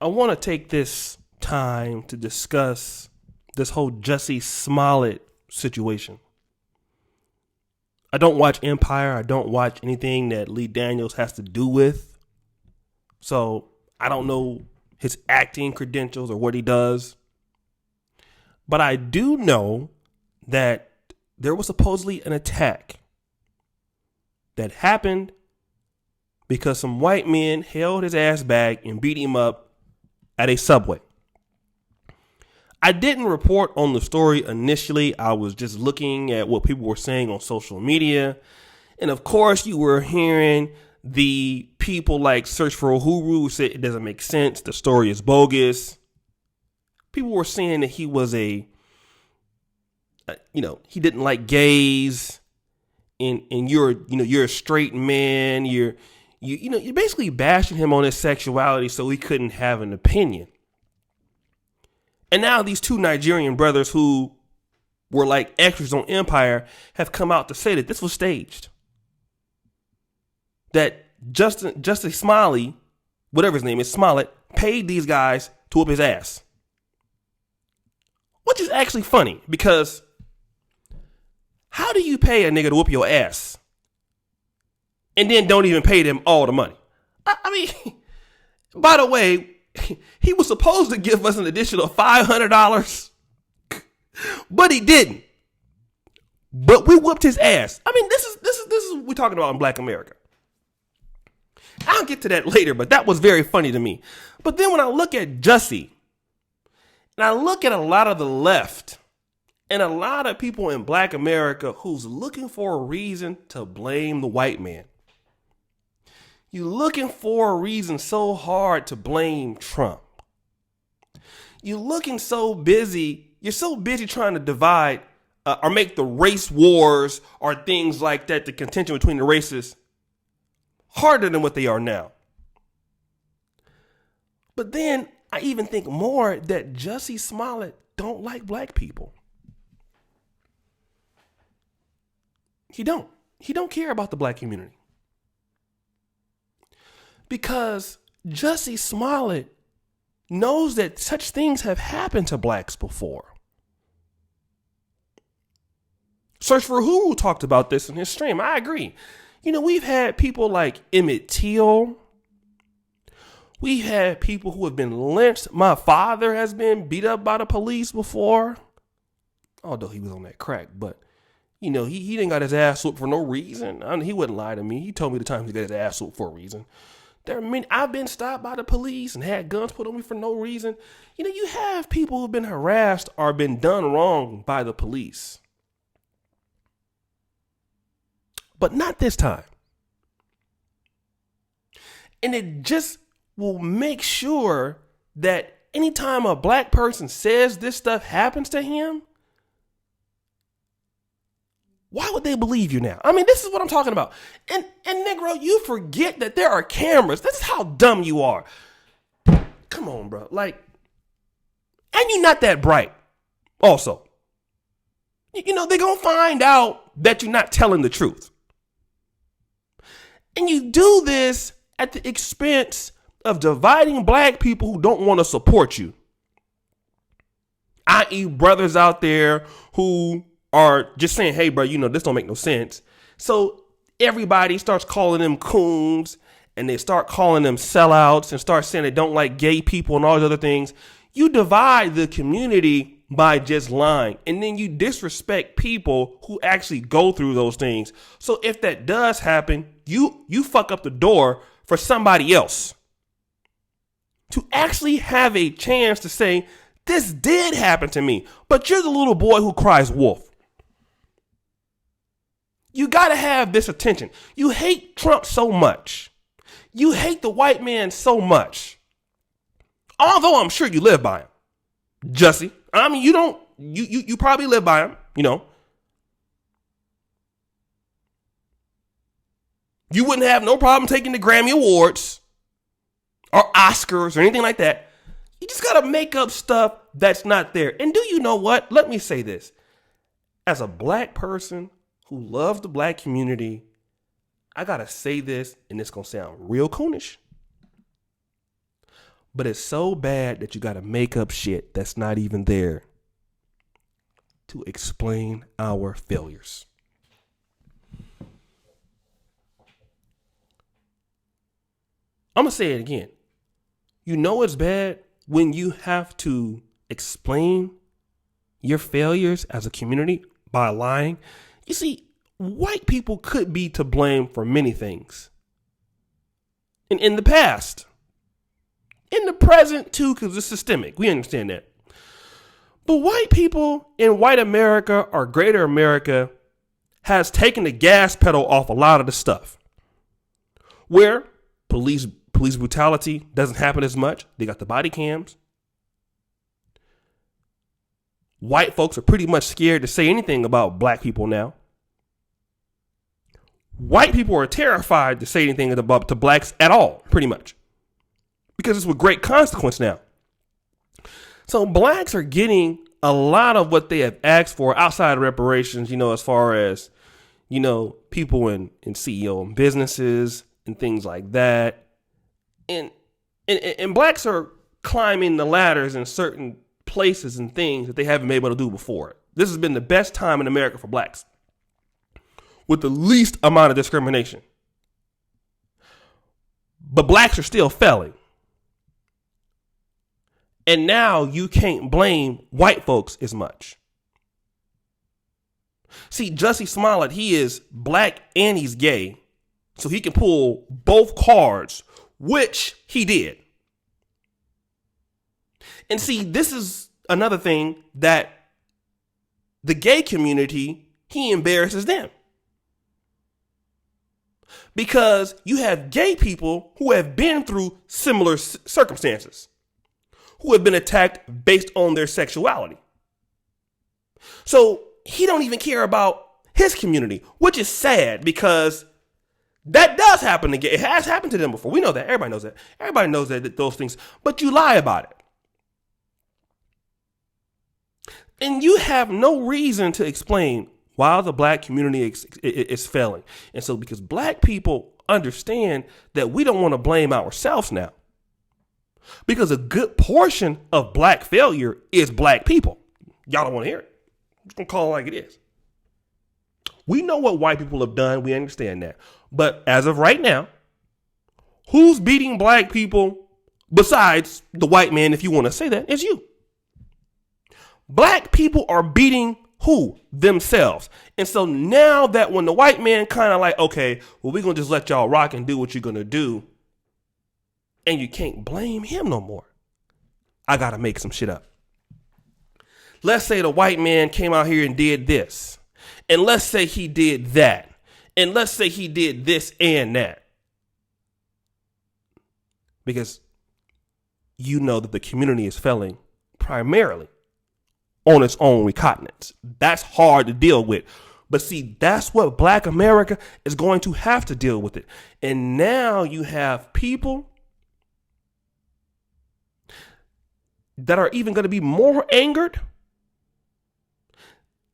I want to take this time to discuss this whole Jussie Smollett situation. I don't watch Empire. I don't watch anything that Lee Daniels has to do with. So I don't know his acting credentials or what he does. But I do know that there was supposedly an attack that happened because some white men held his ass back and beat him up at a Subway. I didn't report on the story initially. I was just looking at what people were saying on social media. And of course, you were hearing the people like Search for Uhuru who said it doesn't make sense. The story is bogus. People were saying that he was he didn't like gays, and you're a straight man. You're basically bashing him on his sexuality so he couldn't have an opinion. And now these two Nigerian brothers who were like extras on Empire have come out to say that this was staged. That Jussie Smollet, whatever his name is, Smollett, paid these guys to whoop his ass. Which is actually funny because how do you pay a nigga to whoop your ass and then don't even pay them all the money? I mean, by the way, he was supposed to give us an additional $500, but he didn't. But we whooped his ass. I mean, this is what we're talking about in Black America. I'll get to that later, but that was very funny to me. But then when I look at Jussie, and I look at a lot of the left, and a lot of people in Black America who's looking for a reason to blame the white man. You're looking for a reason so hard to blame Trump. You're so busy trying to divide or make the race wars or things like that, the contention between the races, harder than what they are now. But then I even think more that Jussie Smollett don't like black people. He don't care about the black community. Because Jussie Smollett knows that such things have happened to blacks before. Search for Who talked about this in his stream. I agree. We've had people like Emmett Till. We've had people who have been lynched. My father has been beat up by the police before. Although he was on that crack, but he didn't got his ass whooped for no reason. He wouldn't lie to me. He told me the time he got his ass whooped for a reason. I've been stopped by the police and had guns put on me for no reason. You have people who've been harassed or been done wrong by the police. But not this time. And it just will make sure that anytime a black person says this stuff happens to him, why would they believe you now? I mean, this is what I'm talking about. And Negro, you forget that there are cameras. This is how dumb you are. Come on, bro. And you're not that bright. Also, they're going to find out that you're not telling the truth. And you do this at the expense of dividing black people who don't want to support you. I.e. brothers out there who are just saying, hey, bro, this don't make no sense. So everybody starts calling them coons and they start calling them sellouts and start saying they don't like gay people and all these other things. You divide the community by just lying. And then you disrespect people who actually go through those things. So if that does happen, you fuck up the door for somebody else to actually have a chance to say, this did happen to me, but you're the little boy who cries wolf. You got to have this attention. You hate Trump so much. You hate the white man so much. Although I'm sure you live by him. Jussie. I mean, you probably live by him, You wouldn't have no problem taking the Grammy Awards or Oscars or anything like that. You just got to make up stuff that's not there. And do you know what? Let me say this. As a black person who loves the black community, I got to say this, and it's going to sound real coonish. But it's so bad that you got to make up shit that's not even there to explain our failures. I'm going to say it again. You know it's bad when you have to explain your failures as a community by lying. You see, white people could be to blame for many things. In the past. In the present, too, because it's systemic. We understand that. But white people in white America or greater America has taken the gas pedal off a lot of the stuff. Where police brutality doesn't happen as much. They got the body cams. White folks are pretty much scared to say anything about black people now. White people are terrified to say anything about to blacks at all, pretty much. Because it's with great consequence now. So blacks are getting a lot of what they have asked for outside of reparations, as far as, people in CEO and businesses and things like that. And blacks are climbing the ladders in certain places and things that they haven't been able to do before. This has been the best time in America for blacks with the least amount of discrimination. But blacks are still failing. And now you can't blame white folks as much. See, Jussie Smollett, he is black and he's gay. So he can pull both cards, which he did. And see, this is another thing that the gay community, he embarrasses them. Because you have gay people who have been through similar circumstances, who have been attacked based on their sexuality. So he don't even care about his community, which is sad because that does happen to gay. It has happened to them before. We know that. Everybody knows that. Everybody knows that those things, but you lie about it. And you have no reason to explain why the black community is failing. And so because black people understand that we don't want to blame ourselves now. Because a good portion of black failure is black people. Y'all don't want to hear it. I'm just going to call it like it is. We know what white people have done. We understand that. But as of right now, who's beating black people besides the white man, if you want to say that, is you. Black people are beating who? Themselves. And so now that when the white man kind of like, okay, well, we're going to just let y'all rock and do what you're going to do. And you can't blame him no more. I got to make some shit up. Let's say the white man came out here and did this. And let's say he did that. And let's say he did this and that. Because you know that the community is failing primarily on its own recognizance. That's hard to deal with. But see, that's what black America is going to have to deal with it. And now you have people that are even going to be more angered.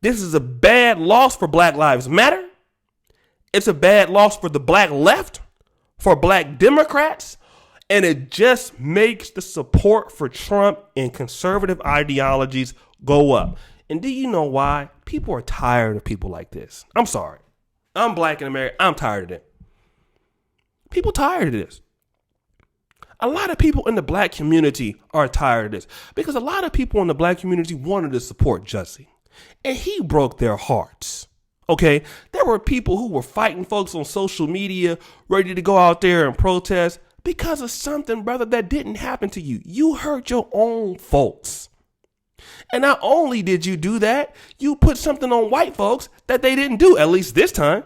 This is a bad loss for Black Lives Matter. It's a bad loss for the black left, for black Democrats, and it just makes the support for Trump and conservative ideologies go up. And do you know why? People are tired of people like this. I'm sorry. I'm black in America. I'm tired of it. People tired of this. A lot of people in the black community are tired of this because a lot of people in the black community wanted to support Jussie and he broke their hearts. Okay. There were people who were fighting folks on social media, ready to go out there and protest because of something, brother, that didn't happen to you. You hurt your own folks. And not only did you do that, you put something on white folks that they didn't do, at least this time.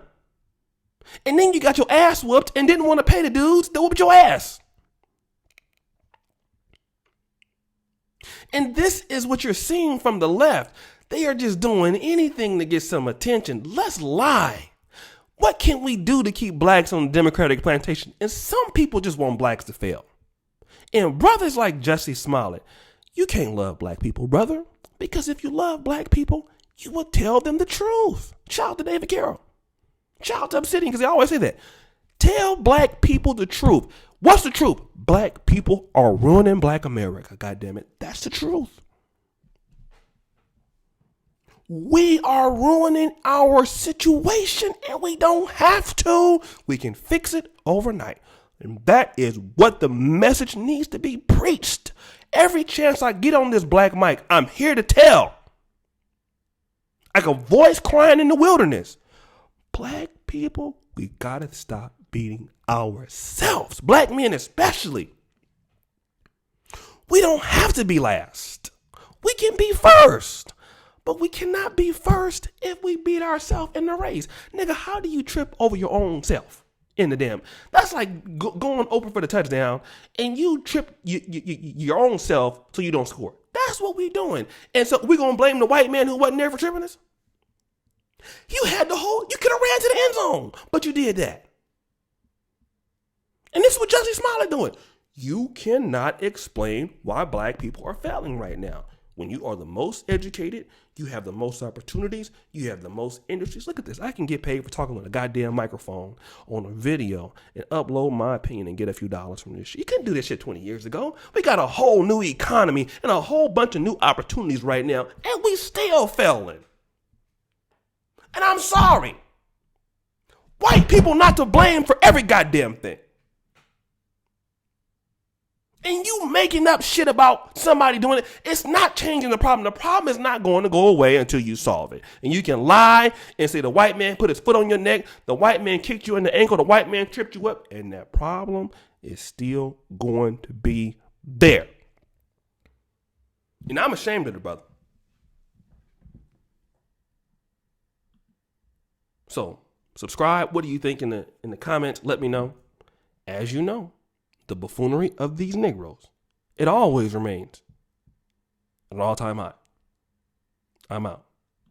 And then you got your ass whooped and didn't want to pay the dudes that whooped your ass. And this is what you're seeing from the left. They are just doing anything to get some attention. Let's lie. What can we do to keep blacks on the Democratic plantation? And some people just want blacks to fail. And brothers like Jussie Smollett, you can't love black people, brother. Because if you love black people, you will tell them the truth. Shout out to David Carroll. Shout out to Obsidian, because they always say that. Tell black people the truth. What's the truth? Black people are ruining black America. God damn it. That's the truth. We are ruining our situation and we don't have to. We can fix it overnight. And that is what the message needs to be preached. Every chance I get on this black mic, I'm here to tell. Like a voice crying in the wilderness. Black people, we gotta stop beating ourselves. Black men especially. We don't have to be last. We can be first. But we cannot be first if we beat ourselves in the race. Nigga, how do you trip over your own self in the damn? That's like going open for the touchdown and you trip your own self so you don't score. That's what we doing. And so we're going to blame the white man who wasn't there for tripping us? You could have ran to the end zone, but you did that. And this is what Jussie Smollett doing. You cannot explain why black people are failing right now. When you are the most educated, you have the most opportunities, you have the most industries. Look at this. I can get paid for talking on a goddamn microphone on a video and upload my opinion and get a few dollars from this shit. You couldn't do this shit 20 years ago. We got a whole new economy and a whole bunch of new opportunities right now, and we still failing. And I'm sorry. White people not to blame for every goddamn thing. And you making up shit about somebody doing it, it's not changing the problem. The problem is not going to go away until you solve it. And you can lie and say the white man put his foot on your neck, the white man kicked you in the ankle, the white man tripped you up, and that problem is still going to be there. And I'm ashamed of the brother. So subscribe. What do you think in the comments? Let me know. As you know, the buffoonery of these Negroes, it always remains at an all-time high. I'm out.